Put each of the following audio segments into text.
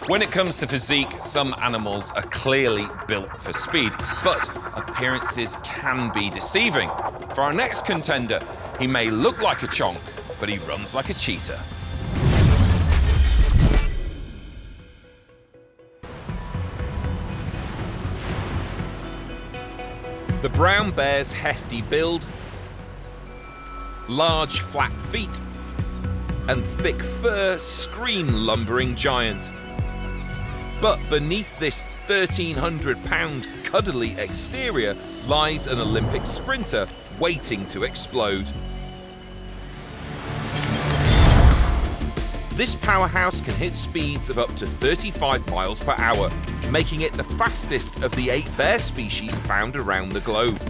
When it comes to physique, some animals are clearly built for speed, but appearances can be deceiving. For our next contender, he may look like a chonk, but he runs like a cheetah. The brown bear's hefty build, large flat feet, and thick fur scream lumbering giant. But beneath this 1,300-pound cuddly exterior lies an Olympic sprinter waiting to explode. This powerhouse can hit speeds of up to 35 miles per hour, making it the fastest of the 8 bear species found around the globe.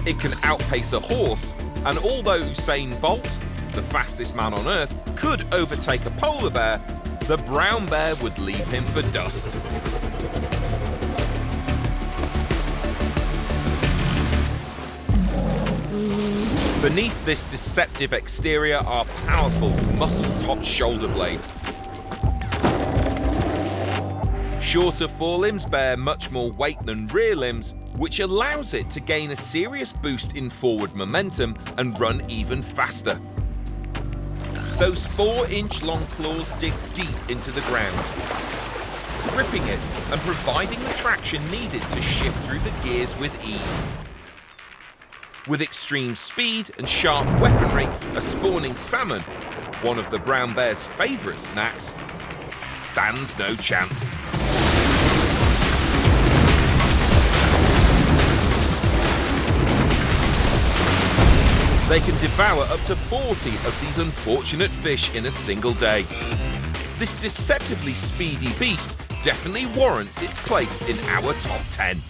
It can outpace a horse, and although Usain Bolt, the fastest man on Earth, could overtake a polar bear, the brown bear would leave him for dust. Beneath this deceptive exterior are powerful, muscle-topped shoulder blades. Shorter forelimbs bear much more weight than rear limbs, which allows it to gain a serious boost in forward momentum and run even faster. Those 4-inch long claws dig deep into the ground, gripping it and providing the traction needed to shift through the gears with ease. With extreme speed and sharp weaponry, a spawning salmon, one of the brown bear's favourite snacks, stands no chance. They can devour up to 40 of these unfortunate fish in a single day. This deceptively speedy beast definitely warrants its place in our top 10.